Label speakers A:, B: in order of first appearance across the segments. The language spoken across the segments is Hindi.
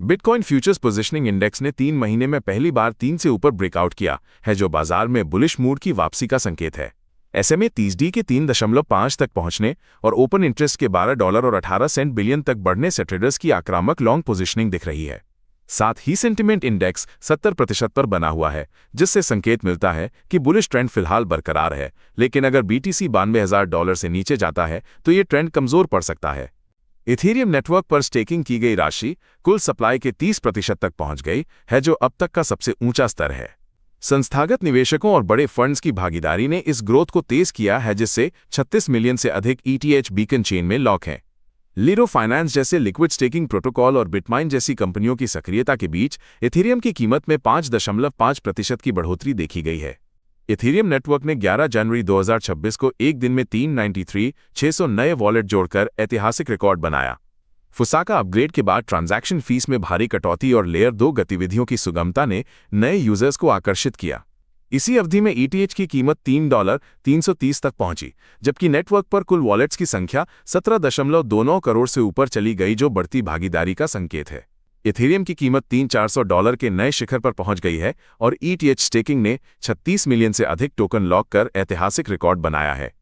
A: बिटकॉइन फ्यूचर्स पोजिशनिंग इंडेक्स ने 3 महीने में पहली बार 3 से ऊपर ब्रेकआउट किया है, जो बाजार में बुलिश मूड की वापसी का संकेत है। SMA 30D के 3.5 तक पहुंचने और ओपन इंटरेस्ट के $12 और 18 सेंट बिलियन तक बढ़ने से ट्रेडर्स की आक्रामक लॉन्ग पोजिशनिंग दिख रही है। साथ ही सेंटिमेंट इंडेक्स 70% पर बना हुआ है, जिससे संकेत मिलता है कि बुलिश ट्रेंड फिलहाल बरकरार है। लेकिन अगर BTC $92,000 से नीचे जाता है तो ये ट्रेंड कमजोर पड़ सकता है। इथेरियम नेटवर्क पर स्टेकिंग की गई राशि कुल सप्लाई के 30% तक पहुंच गई है, जो अब तक का सबसे ऊंचा स्तर है। संस्थागत निवेशकों और बड़े फंड्स की भागीदारी ने इस ग्रोथ को तेज किया है, जिससे 36 मिलियन से अधिक ETH बीकन चेन में लॉक हैं। लीरो फाइनेंस जैसे लिक्विड स्टेकिंग प्रोटोकॉल और बिटमाइन जैसी कंपनियों की सक्रियता के बीच इथेरियम की कीमत में 5.5% की बढ़ोतरी देखी गई है। इथेरियम नेटवर्क ने 11 जनवरी 2026 को एक दिन में 393,600 नए वॉलेट जोड़कर ऐतिहासिक रिकॉर्ड बनाया। फुसाका अपग्रेड के बाद ट्रांजैक्शन फीस में भारी कटौती और लेयर 2 गतिविधियों की सुगमता ने नए यूजर्स को आकर्षित किया। इसी अवधि में ETH की कीमत $3.330 तक पहुंची, जबकि नेटवर्क पर कुल वॉलेट्स की संख्या 17.29 करोड़ से ऊपर चली गई, जो बढ़ती भागीदारी का संकेत है। इथेरियम की कीमत $300-400 के नए शिखर पर पहुंच गई है और ETH स्टेकिंग ने 36 मिलियन से अधिक टोकन लॉक कर ऐतिहासिक रिकॉर्ड बनाया है।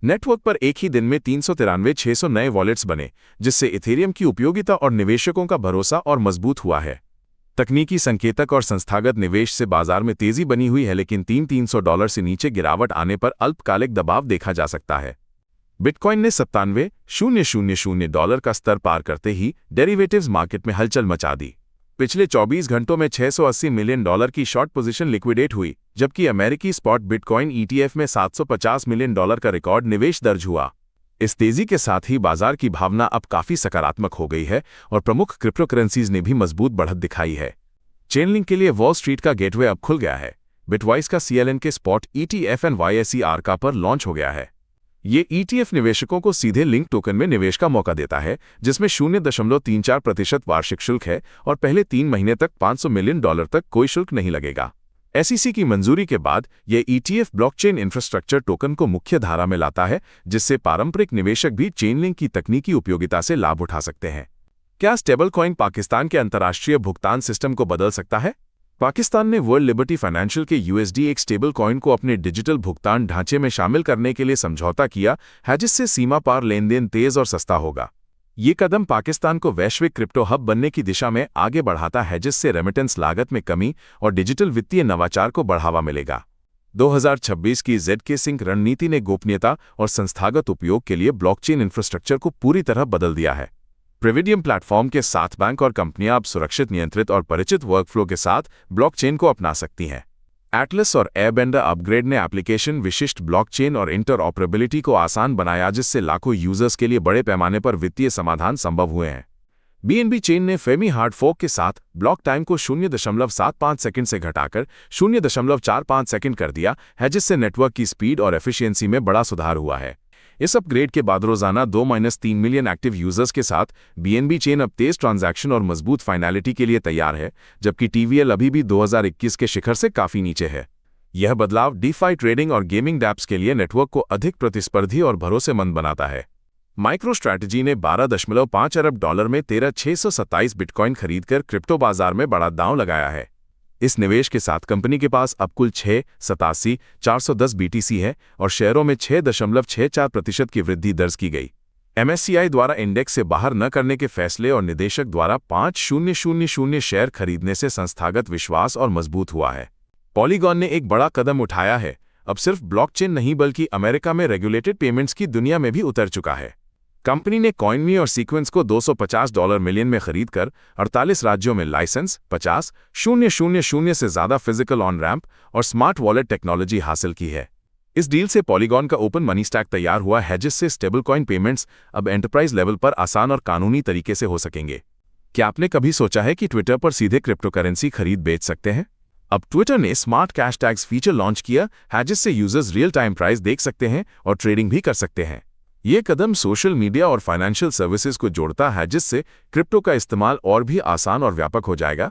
A: नेटवर्क पर एक ही दिन में 393,600 नए वॉलेट्स बने, जिससे इथेरियम की उपयोगिता और निवेशकों का भरोसा और मजबूत हुआ है। तकनीकी संकेतक और संस्थागत निवेश से बाजार में तेजी बनी हुई है, लेकिन $300 से नीचे गिरावट आने पर अल्पकालिक दबाव देखा जा सकता है। बिटकॉइन ने $97,000 का स्तर पार करते ही डेरिवेटिव्स मार्केट में हलचल मचा दी। पिछले 24 घंटों में $680 मिलियन की शॉर्ट पोजीशन लिक्विडेट हुई, जबकि अमेरिकी स्पॉट बिटकॉइन ETF में $750 मिलियन का रिकॉर्ड निवेश दर्ज हुआ। इस तेजी के साथ ही बाजार की भावना अब काफी सकारात्मक हो गई है और प्रमुख क्रिप्टो करेंसीज ने भी मजबूत बढ़त दिखाई है। चेनलिंक के लिए वॉल स्ट्रीट का गेटवे अब खुल गया है। बिटवाइस का CLN के स्पॉट ETF NYSE ARCA पर लॉन्च हो गया है। ये ETF निवेशकों को सीधे लिंक टोकन में निवेश का मौका देता है, जिसमें 0.34% वार्षिक शुल्क है और पहले 3 महीने तक $500 मिलियन तक कोई शुल्क नहीं लगेगा। SEC की मंजूरी के बाद यह ETF ब्लॉकचेन इंफ्रास्ट्रक्चर टोकन को मुख्य धारा में लाता है, जिससे पारंपरिक निवेशक भी चेनलिंक की तकनीकी उपयोगिता से लाभ उठा सकते हैं। क्या स्टेबल कॉइन पाकिस्तान के अंतर्राष्ट्रीय भुगतान सिस्टम को बदल सकता है? पाकिस्तान ने वर्ल्ड लिबर्टी फाइनेंशियल के USD एक स्टेबल कॉइन को अपने डिजिटल भुगतान ढांचे में शामिल करने के लिए समझौता किया है, जिससे सीमा पार लेनदेन तेज और सस्ता होगा। ये कदम पाकिस्तान को वैश्विक क्रिप्टो हब बनने की दिशा में आगे बढ़ाता है, जिससे रेमिटेंस लागत में कमी और डिजिटल वित्तीय नवाचार को बढ़ावा मिलेगा। 2026 की ZK सिंक रणनीति ने गोपनीयता और संस्थागत उपयोग के लिए ब्लॉकचेन इंफ्रास्ट्रक्चर को पूरी तरह बदल दिया है। प्रिविडियम प्लेटफॉर्म के साथ बैंक और कंपनियां अब सुरक्षित, नियंत्रित और परिचित वर्कफ्लो के साथ ब्लॉकचेन को अपना सकती हैं। एटलस और एयरबेंडर अपग्रेड ने एप्लीकेशन विशिष्ट ब्लॉकचेन और इंटरऑपरेबिलिटी को आसान बनाया, जिससे लाखों यूजर्स के लिए बड़े पैमाने पर वित्तीय समाधान संभव हुए हैं। BNB चेन ने फेमी हार्ड फोक के साथ ब्लॉक टाइम को 0.75 सेकंड से घटाकर 0.45 सेकंड कर दिया है, जिससे नेटवर्क की स्पीड और एफिशिएंसी में बड़ा सुधार हुआ है। इस अपग्रेड के बाद रोजाना 2-3 मिलियन एक्टिव यूजर्स के साथ BNB चेन अब तेज ट्रांजैक्शन और मजबूत फाइनैलिटी के लिए तैयार है, जबकि TVL अभी भी 2021 के शिखर से काफी नीचे है। यह बदलाव DeFi ट्रेडिंग और गेमिंग डैप्स के लिए नेटवर्क को अधिक प्रतिस्पर्धी और भरोसेमंद बनाता है। माइक्रो स्ट्रैटेजी ने $12.5 अरब में 13,627 बिटकॉइन खरीदकर क्रिप्टो बाजार में बड़ा दांव लगाया है। इस निवेश के साथ कंपनी के पास अब कुल 6,87,410 BTC है और शेयरों में 6.64% की वृद्धि दर्ज की गई। MSCI द्वारा इंडेक्स से बाहर न करने के फैसले और निदेशक द्वारा 5,000 शेयर खरीदने से संस्थागत विश्वास और मजबूत हुआ है। पॉलीगॉन ने एक बड़ा कदम उठाया है, अब सिर्फ ब्लॉकचेन नहीं बल्कि अमेरिका में रेगुलेटेड पेमेंट्स की दुनिया में भी उतर चुका है। कंपनी ने कॉइनमी और सीक्वेंस को $250 मिलियन में खरीदकर 48 राज्यों में लाइसेंस 50,000 से ज्यादा फिजिकल ऑन रैंप और स्मार्ट वॉलेट टेक्नोलॉजी हासिल की है। इस डील से पॉलीगॉन का ओपन मनी स्टैक तैयार हुआ है, जिससे स्टेबल कॉइन पेमेंट्स अब एंटरप्राइज लेवल पर आसान और कानूनी तरीके से हो सकेंगे। क्या आपने कभी सोचा है कि ट्विटर पर सीधे क्रिप्टो करेंसी खरीद बेच सकते हैं? अब ट्विटर ने smart cash tags feature launch किया है, जिससे यूजर्स रियल टाइम प्राइस देख सकते हैं और ट्रेडिंग भी कर सकते हैं। ये कदम सोशल मीडिया और फाइनेंशियल सर्विसेज को जोड़ता है, जिससे क्रिप्टो का इस्तेमाल और भी आसान और व्यापक हो जाएगा।